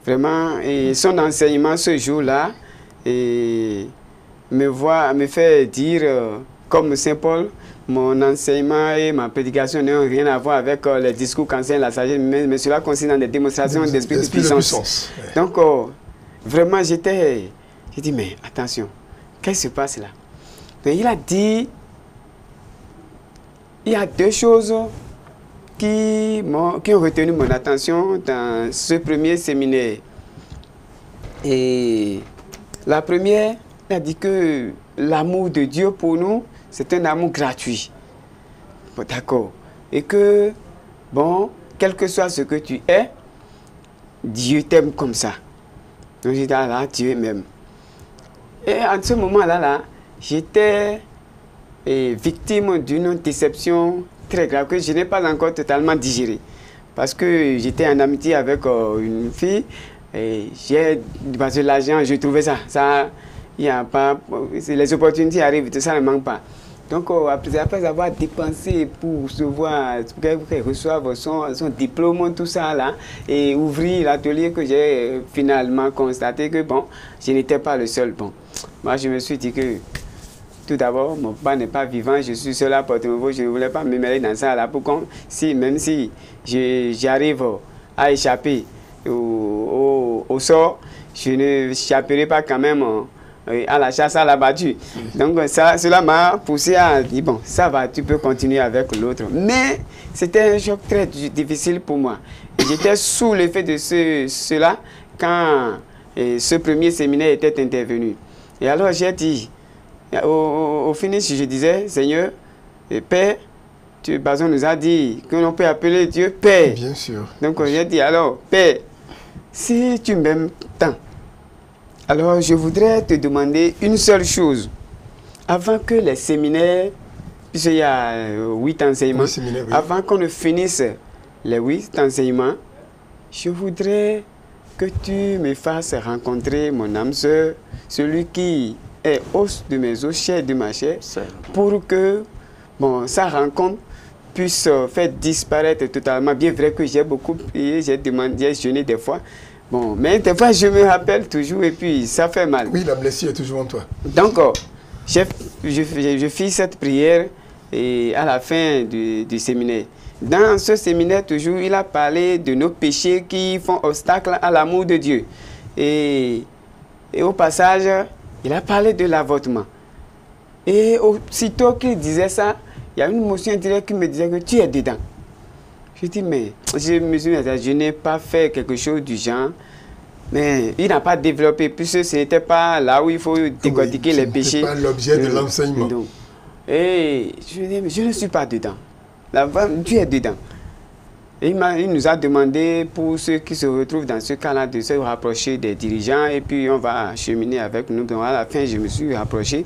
vraiment, et son enseignement ce jour-là me fait dire, comme Saint Paul, mon enseignement et ma prédication n'ont rien à voir avec les discours qu'enseigne la sagesse, mais cela consiste dans des démonstrations d'esprit de puissance. Ouais. Donc, vraiment, j'ai dit, mais attention, qu'est-ce qui se passe là? Mais il a dit, il y a deux choses qui ont retenu mon attention dans ce premier séminaire. Et la première, il a dit que l'amour de Dieu pour nous, c'est un amour gratuit. Bon, d'accord. Et que, bon, quel que soit ce que tu es, Dieu t'aime comme ça. Donc j'ai dit, ah là, Dieu m'aime. Et en ce moment-là, j'étais victime d'une déception très grave que je n'ai pas encore totalement digérée. Parce que j'étais en amitié avec une fille et parce que l'argent, je trouvais ça il n'y a pas, les opportunités arrivent, tout ça ne manque pas. Donc après avoir dépensé pour recevoir, pour qu'elle reçoive son diplôme, tout ça là, et ouvrir l'atelier, que j'ai finalement constaté que bon, je n'étais pas le seul. Bon, moi je me suis dit que tout d'abord, mon papa n'est pas vivant, je suis seul à Porto-Novo, je ne voulais pas me mêler dans ça là, pour même si j'arrive à échapper au sort, je ne échapperai pas quand même à la chasse à la battue. Donc cela m'a poussé à dire, bon, ça va, tu peux continuer avec l'autre. Mais c'était un choc très difficile pour moi. J'étais sous l'effet de cela quand ce premier séminaire était intervenu. Et alors j'ai dit, au finish, je disais, Seigneur, Père, Bazon nous a dit que l'on peut appeler Dieu Père. Bien sûr. Donc j'ai dit, alors, Père, si tu m'aimes tant, alors je voudrais te demander une seule chose. Avant que les séminaires, puisqu'il y a 8 enseignements, oui. Avant qu'on ne finisse les 8 enseignements, je voudrais que tu me fasses rencontrer mon âme sœur, celui qui est os de mes os, chair de ma chair, pour que sa rencontre puisse faire disparaître totalement. Bien vrai que j'ai beaucoup prié, j'ai demandé, j'ai jeûné des fois. Bon, mais des fois, je me rappelle toujours et puis ça fait mal. Oui, la blessure est toujours en toi. Donc, je fis cette prière et à la fin du séminaire. Dans ce séminaire, toujours, il a parlé de nos péchés qui font obstacle à l'amour de Dieu. Et au passage, il a parlé de l'avortement. Et aussitôt qu'il disait ça, il y a une émotion intérieure qui me disait que tu es dedans. Je dis, mais je n'ai pas fait quelque chose du genre. Mais il n'a pas développé, puisque ce n'était pas là où il faut décortiquer les péchés. Ce n'est pas l'objet de l'enseignement. Et je dis, mais je ne suis pas dedans. Tu es dedans. Et il nous a demandé, pour ceux qui se retrouvent dans ce cas-là, de se rapprocher des dirigeants. Et puis on va cheminer avec nous. Donc à la fin, je me suis rapproché.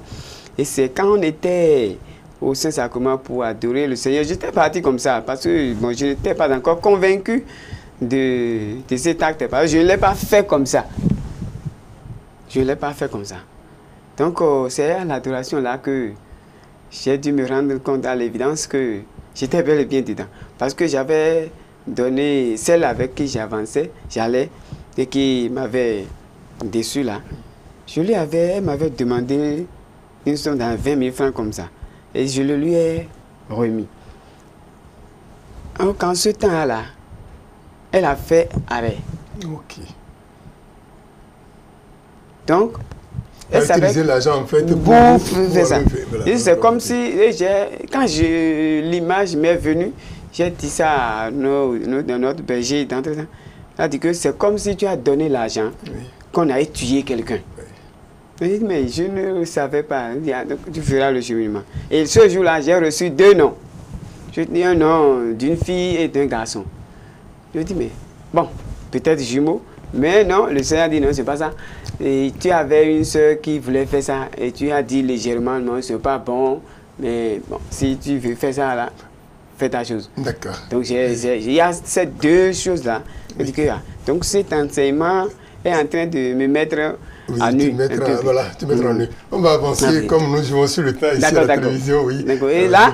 Et c'est quand on était au Saint-Sacrement pour adorer le Seigneur. J'étais parti comme ça, parce que bon, je n'étais pas encore convaincu de cet acte. Parce que je ne l'ai pas fait comme ça. Je ne l'ai pas fait comme ça. Donc, c'est à l'adoration là que j'ai dû me rendre compte à l'évidence que j'étais bel et bien dedans. Parce que j'avais donné celle avec qui j'avançais, j'allais, et qui m'avait déçu là. Elle m'avait demandé une somme de 20 000 francs comme ça. Et je le lui ai remis. Donc, en ce temps-là, elle a fait arrêt. Ok. Donc, elle savait utiliser l'argent en fait pour ça. C'est comme si, quand l'image m'est venue, j'ai dit ça à notre berger d'entretien. Elle a dit que c'est comme si tu as donné l'argent, qu'on a tué quelqu'un. Mais je ne savais pas. Donc, tu feras le cheminement. Et ce jour-là, j'ai reçu 2 noms. J'ai dit un nom d'une fille et d'un garçon. Je dis, mais bon, peut-être jumeau. Mais non, le Seigneur a dit non, c'est pas ça. Et tu avais une soeur qui voulait faire ça et tu as dit légèrement, non, c'est pas bon. Mais bon, si tu veux faire ça là, fais ta chose. D'accord. Donc il y a ces deux choses-là. Oui. Donc cet enseignement est en train de me mettre à nu. Voilà, te mettre en nu. On va avancer comme nous jouons sur le temps ici à la télévision. Oui. Et là,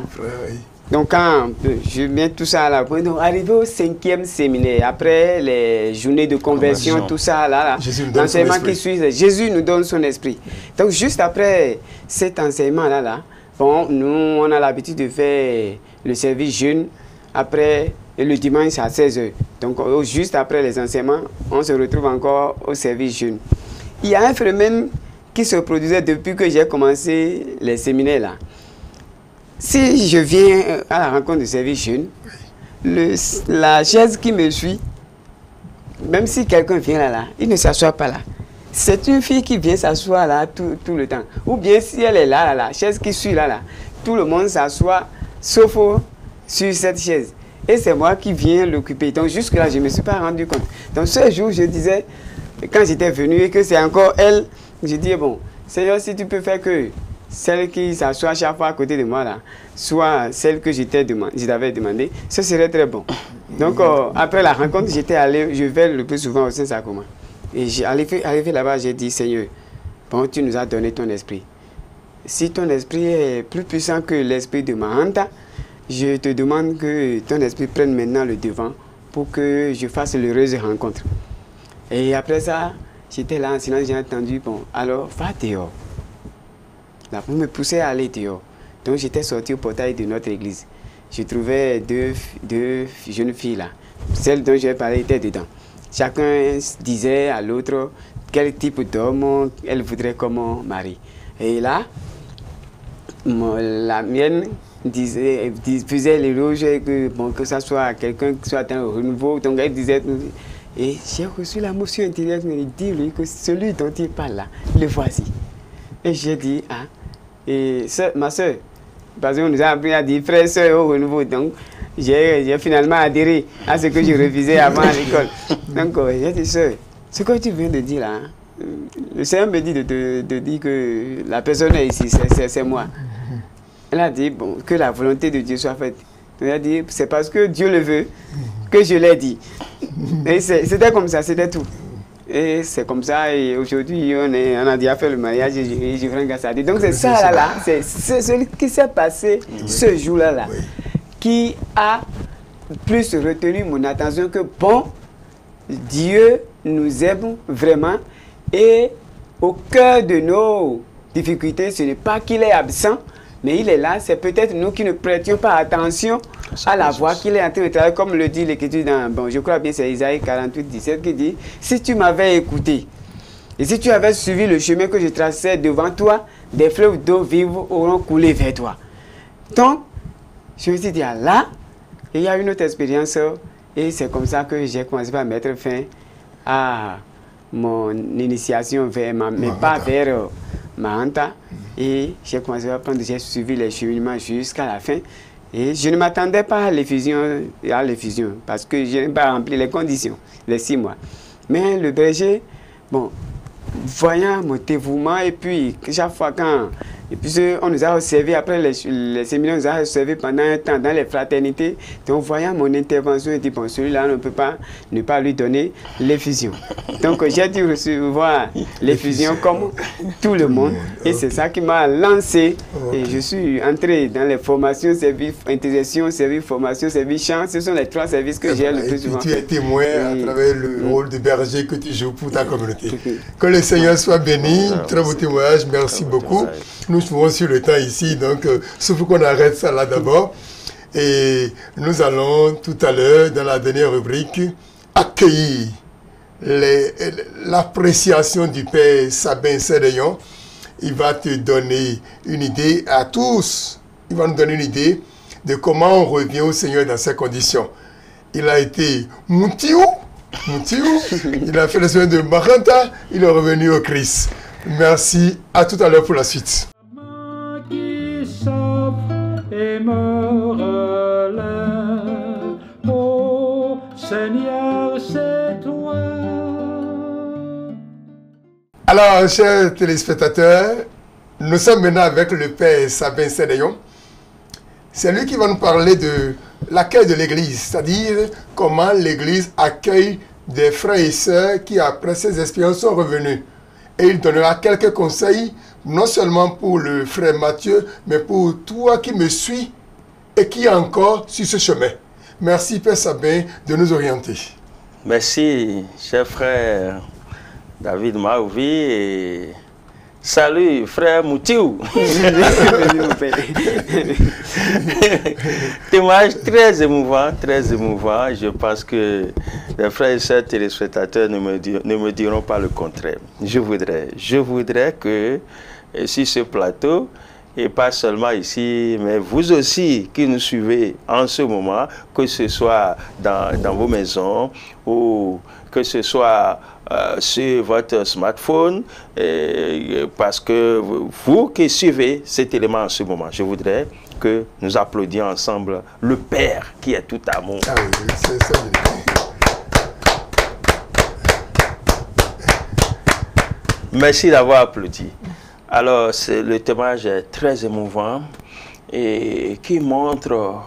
donc quand je mets tout ça là, donc arrivé au 5e séminaire, après les journées de conversion, tout ça là, l'enseignement qui suit, Jésus nous donne son esprit. Donc juste après cet enseignement là, bon, nous on a l'habitude de faire le service jeûne après le dimanche à 16h. Donc juste après les enseignements, on se retrouve encore au service jeûne. Il y a un phénomène qui se produisait depuis que j'ai commencé les séminaires là. Si je viens à la rencontre de service jeune, la chaise qui me suit, même si quelqu'un vient là, il ne s'assoit pas là. C'est une fille qui vient s'asseoir là tout le temps. Ou bien si elle est là, la chaise qui suit là, tout le monde s'assoit sauf sur cette chaise. Et c'est moi qui viens l'occuper. Donc jusque-là, je ne me suis pas rendu compte. Donc ce jour, je disais, quand j'étais venu et que c'est encore elle, je dis, bon, Seigneur, si tu peux faire que celle qui s'assoit chaque fois à côté de moi là, soit celle que je t'avais demandé, ce serait très bon. Donc après la rencontre, j'étais allé, je vais le plus souvent au Saint-Sacrement. Et arrivé là-bas, j'ai dit, Seigneur, bon, tu nous as donné ton esprit. Si ton esprit est plus puissant que l'esprit de Mahanta, je te demande que ton esprit prenne maintenant le devant pour que je fasse l'heureuse rencontre. Et après ça, j'étais là en silence, j'ai entendu, bon, alors va dehors. Là, vous me poussez à aller dehors. Donc j'étais sorti au portail de notre église. Je trouvais deux jeunes filles là. Celle dont je vais parler était dedans. Chacun disait à l'autre quel type d'homme elle voudrait comme mari. Et là, la mienne faisait l'éloge que, bon, que ça soit quelqu'un qui soit un renouveau. Donc elle disait, et j'ai reçu la motion intérieure qui me dit lui que celui dont il parle là, le voici. Et j'ai dit, ah, et ma soeur, parce qu'on nous a appris à dire frère, soeur au renouveau. Donc, j'ai finalement adhéré à ce que je refusais avant à l'école. Donc, j'ai dit, soeur, ce que tu viens de dire là, le Seigneur me dit de dire que la personne est ici, c'est moi. Elle a dit, bon, que la volonté de Dieu soit faite. Elle a dit, c'est parce que Dieu le veut que je l'ai dit. Et c'était comme ça, c'était tout. Et c'est comme ça, et aujourd'hui, on a déjà fait le mariage et je grâce à Dieu. Donc c'est ça là, c'est ce qui s'est passé ce jour-là, qui a plus retenu mon attention que, bon, Dieu nous aime vraiment, et au cœur de nos difficultés, ce n'est pas qu'il est absent, mais il est là. C'est peut-être nous qui ne prêtions pas attention à la voix qu'il est en train de travailler, comme le dit l'Écriture dans, bon, je crois bien c'est Isaïe 48, 17 qui dit, si tu m'avais écouté et si tu avais suivi le chemin que je traçais devant toi, des fleuves d'eau vive auront coulé vers toi. Donc, je me suis dit, ah là, il y a une autre expérience et c'est comme ça que j'ai commencé à mettre fin à mon initiation vers mais pas vers Mahanta. Et j'ai commencé à apprendre, j'ai suivi les cheminements jusqu'à la fin. Et je ne m'attendais pas à l'effusion, parce que je n'ai pas rempli les conditions, les 6 mois. Mais le berger, bon, voyant mon dévouement, et puis chaque fois quand... Et puis on nous a observé, après les séminaires, on nous a observé pendant un temps dans les fraternités. Donc voyant mon intervention, il dit, bon, celui-là, on ne peut pas ne pas lui donner l'effusion. Donc j'ai dû recevoir l'effusion comme tout le monde. Et c'est ça qui m'a lancé. Et je suis entré dans les formations, services, intercession, service, formation, service, chant. Ce sont les 3 services que j'ai le plus souvent. Tu es témoin à travers le rôle de berger que tu joues pour ta communauté. Que le Seigneur soit béni. Très beau témoignage. Merci beaucoup. Nous jouons sur le temps ici, donc sauf qu'on arrête ça là d'abord. Et nous allons tout à l'heure, dans la dernière rubrique, accueillir l'appréciation du Père Sabin Sérayon. Il va te donner une idée à tous. Il va nous donner une idée de comment on revient au Seigneur dans ces conditions. Il a été Moutiou, il a fait le soin de Mahanta, il est revenu au Christ. Merci, à tout à l'heure pour la suite. Qui s'offre et me relève, oh Seigneur, c'est toi. Alors, chers téléspectateurs, nous sommes maintenant avec le Père Sabin Sénéon. C'est lui qui va nous parler de l'accueil de l'Église, c'est-à-dire comment l'Église accueille des frères et sœurs qui, après ces expériences, sont revenus. Et il donnera quelques conseils, non seulement pour le frère Mathieu, mais pour toi qui me suis et qui est encore sur ce chemin. Merci, Père Sabin, de nous orienter. Merci, cher frère David Maouvi, et salut, frère Moutiou. Témoignage très émouvant, très émouvant. Je pense que les frères et sœurs téléspectateurs ne me diront pas le contraire. Je voudrais que sur ce plateau, et pas seulement ici, mais vous aussi qui nous suivez en ce moment, que ce soit dans vos maisons ou que ce soit sur votre smartphone, parce que vous qui suivez cet élément en ce moment, je voudrais que nous applaudions ensemble le Père qui est tout amour. Ah oui, c'est ça. Merci d'avoir applaudi. Alors, le témoignage est très émouvant et qui montre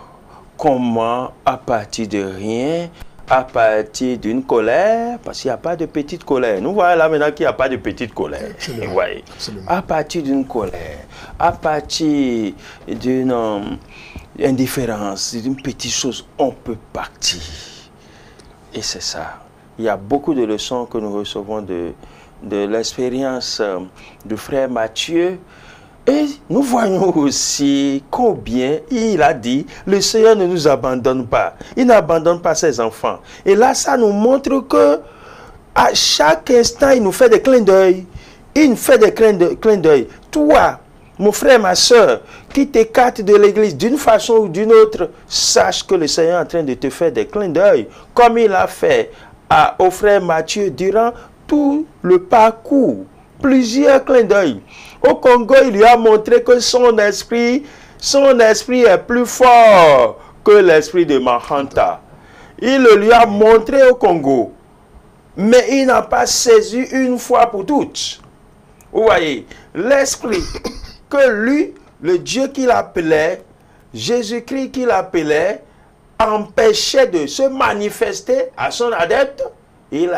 comment, à partir de rien, à partir d'une colère, parce qu'il n'y a pas de petite colère. Nous voyons là maintenant qu'il n'y a pas de petite colère. Ouais. À partir d'une colère, à partir d'une indifférence, d'une petite chose, on peut partir. Et c'est ça. Il y a beaucoup de leçons que nous recevons de l'expérience du frère Mathieu. Et nous voyons aussi combien il a dit, le Seigneur ne nous abandonne pas. Il n'abandonne pas ses enfants. Et là, ça nous montre que à chaque instant, il nous fait des clins d'œil. Il nous fait des clins d'œil. Toi, mon frère, ma soeur, qui t'écarte de l'église d'une façon ou d'une autre, sache que le Seigneur est en train de te faire des clins d'œil, comme il a fait au frère Mathieu durant tout le parcours, plusieurs clins d'œil. Au Congo, il lui a montré que son esprit est plus fort que l'esprit de Mahanta. Il le lui a montré au Congo, mais il n'a pas saisi une fois pour toutes. Vous voyez, l'esprit que lui, le Dieu qu'il appelait, Jésus-Christ qu'il appelait, empêchait de se manifester à son adepte, il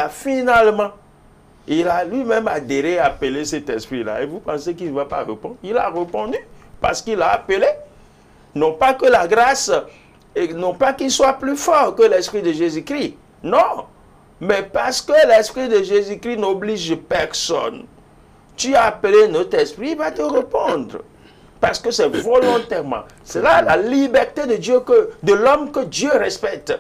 a lui-même adhéré, appelé cet esprit-là. Et vous pensez qu'il ne va pas répondre? Il a répondu parce qu'il a appelé. Non pas que la grâce, et non pas qu'il soit plus fort que l'esprit de Jésus-Christ. Non. Mais parce que l'esprit de Jésus-Christ n'oblige personne. Tu as appelé notre esprit, il va te répondre. Parce que c'est volontairement. C'est là la liberté de Dieu, de l'homme que Dieu respecte.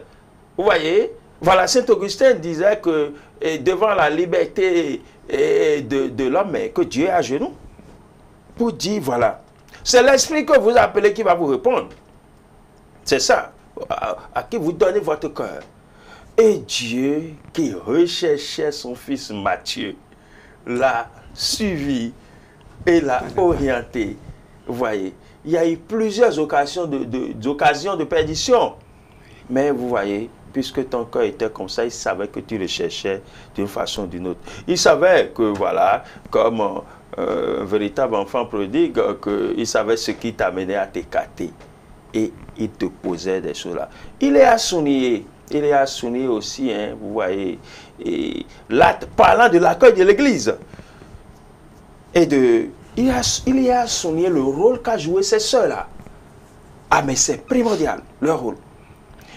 Vous voyez? Voilà, Saint Augustin disait que devant la liberté de l'homme, que Dieu est à genoux. Pour dire, voilà, c'est l'esprit que vous appelez qui va vous répondre. C'est ça, à qui vous donnez votre cœur. Et Dieu, qui recherchait son fils Matthieu, l'a suivi et l'a orienté. Vous voyez, il y a eu plusieurs occasions de perdition. Mais vous voyez, puisque ton cœur était comme ça, il savait que tu le cherchais d'une façon ou d'une autre. Il savait que, voilà, comme un véritable enfant prodigue, il savait ce qui t'amenait à t'écarter. Et il te posait des choses là. Il est à souligner aussi, hein, vous voyez, parlant de l'accueil de l'Église. Et il y a souligné le rôle qu'a joué ces sœurs-là. Ah, mais c'est primordial, leur rôle.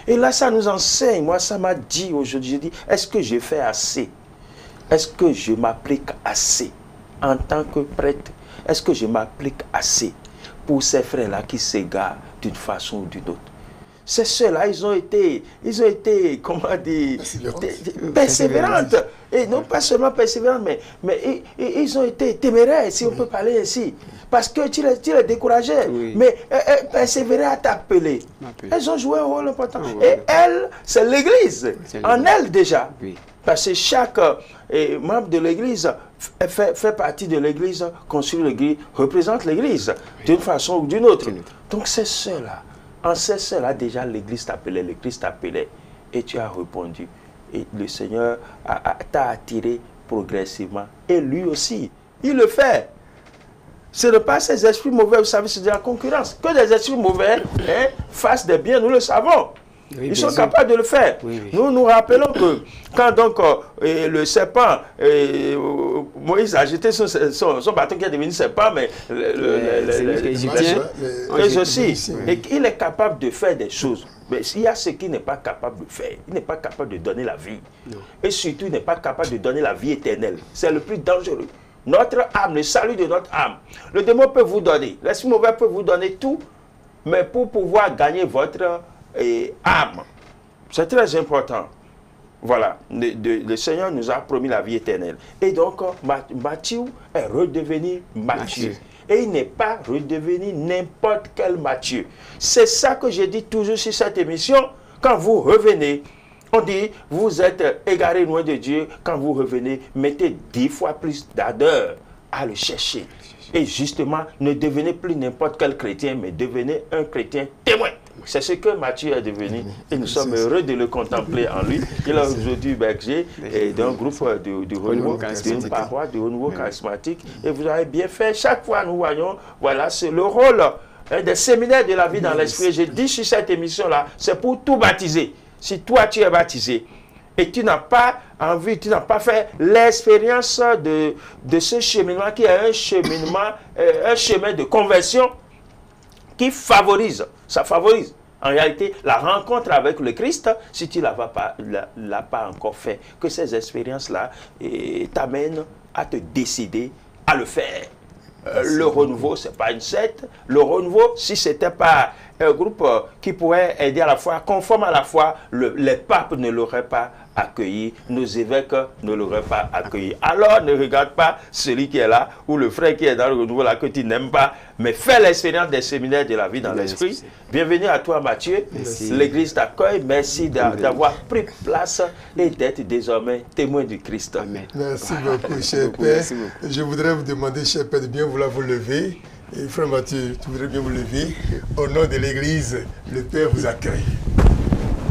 Et là, ça nous enseigne. Moi, ça m'a dit aujourd'hui, j'ai dit, est-ce que je fais assez? Est-ce que je m'applique assez en tant que prêtre? Est-ce que je m'applique assez pour ces frères-là qui s'égarent d'une façon ou d'une autre? Ces sœurs-là, ils ont été, comment dire, persévérantes. Et non pas seulement persévérantes, mais ils ont été téméraires, si on peut parler ainsi. Parce que tu les décourageais. Oui. Mais elles persévéraient à t'appeler. Elles ont joué un rôle important. Oui. Et elles, c'est l'Église. En elles déjà. Oui. Parce que chaque membre de l'Église fait partie de l'Église, construit l'Église, représente l'Église d'une façon ou d'une autre. Donc c'est cela. En ces sœurs-là, déjà, l'Église t'appelait. et tu as répondu. Et le Seigneur t'a attiré progressivement. Et lui aussi, il le fait. Ce n'est pas ces esprits mauvais, vous savez, c'est de la concurrence. Que des esprits mauvais fassent des biens, nous le savons. Oui, Ils sont capables de le faire. Oui, oui. Nous nous rappelons que quand donc le serpent, Moïse a jeté son bâton qui est devenu serpent, mais eux aussi, et qu'il est capable de faire des choses. Mais il y a ce qu'il n'est pas capable de faire. Il n'est pas capable de donner la vie. Non. Et surtout, il n'est pas capable de donner la vie éternelle. C'est le plus dangereux. Notre âme, le salut de notre âme. Le démon peut vous donner, l'esprit mauvais peut vous donner tout, mais pour pouvoir gagner votre âme, c'est très important. Voilà, le Seigneur nous a promis la vie éternelle. Et donc, Matthieu est redevenu Matthieu. Et il n'est pas redevenu n'importe quel Matthieu. C'est ça que je dis toujours sur cette émission. Quand vous revenez, on dit, vous êtes égarés loin de Dieu. Quand vous revenez, mettez 10 fois plus d'ardeur à le chercher. Et justement, ne devenez plus n'importe quel chrétien, mais devenez un chrétien témoin. C'est ce que Matthieu est devenu. Et nous sommes heureux de le contempler en lui. Il est aujourd'hui berger d'un groupe de renouveau, d'une paroi de renouveau charismatique. Et vous avez bien fait. Chaque fois, nous voyons, voilà, c'est le rôle des séminaires de la vie dans l'esprit. Je dis sur cette émission-là, c'est pour tout baptiser. Si toi, tu es baptisé, et tu n'as pas envie, tu n'as pas fait l'expérience de ce cheminement qui est un chemin de conversion qui favorise, ça favorise en réalité la rencontre avec le Christ, si tu ne l'as pas encore fait, que ces expériences-là t'amènent à te décider à le faire. Le renouveau, ce n'est pas une secte. Le renouveau, si ce n'était pas un groupe qui pourrait aider à la foi, conforme à la foi, les papes ne l'auraient pas accueilli, nos évêques ne l'auraient pas accueilli. Alors ne regarde pas celui qui est là, ou le frère qui est dans le renouveau là, que tu n'aimes pas, mais fais l'expérience des séminaires de la vie dans l'esprit. Bienvenue à toi Matthieu, l'Église t'accueille, merci d'avoir pris place et d'être désormais témoin du Christ. Amen. Merci beaucoup, cher Père. Je voudrais vous demander, cher Père, de bien vouloir vous lever. Et frère Mathieu, tu voudrais bien vous lever. Au nom de l'Église, le Père vous accueille.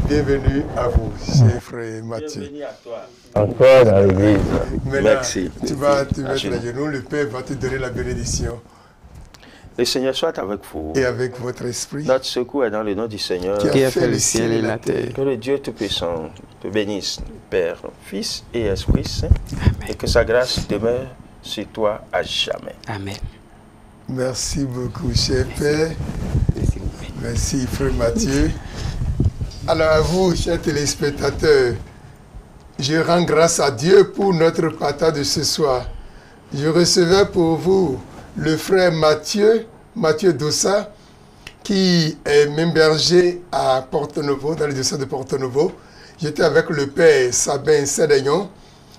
Bienvenue à vous, cher frère Mathieu. Bienvenue à toi. Encore dans l'église. Merci. Tu vas te mettre à genoux, le Père va te donner la bénédiction. Le Seigneur soit avec vous. Et avec votre esprit. Notre secours est dans le nom du Seigneur. Qui a fait le ciel et la terre. Que le Dieu Tout-Puissant te bénisse, Père, Fils et Esprit Saint. Amen. Et que sa grâce demeure sur toi à jamais. Amen. Merci beaucoup, cher Père. Merci. Merci, frère Mathieu. Alors à vous, chers téléspectateurs, je rends grâce à Dieu pour notre partage de ce soir. Je recevais pour vous le frère Mathieu Dossa, qui est même berger à Porto-Novo, dans le diocèse de Porto-Novo. J'étais avec le père Sabin Sédaignon,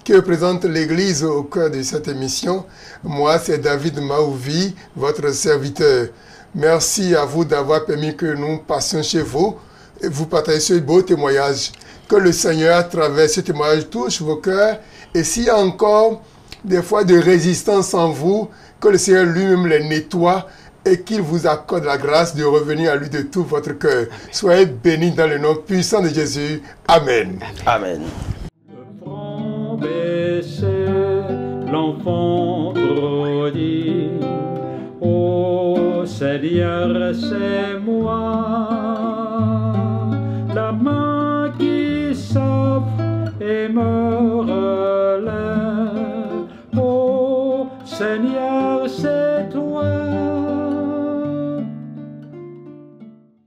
qui représente l'Église au cœur de cette émission. Moi, c'est David Maouvi, votre serviteur. Merci à vous d'avoir permis que nous passions chez vous et vous partagez ce beau témoignage. Que le Seigneur, à travers ce témoignage, touche vos cœurs. Et s'il y a encore des fois de résistance en vous, que le Seigneur lui-même les nettoie et qu'il vous accorde la grâce de revenir à lui de tout votre cœur. Soyez bénis dans le nom puissant de Jésus. Amen. Amen. Le front baissé, l'enfant prodigue. Ô Seigneur, c'est moi. La main qui s'offre et me relève. Ô Seigneur,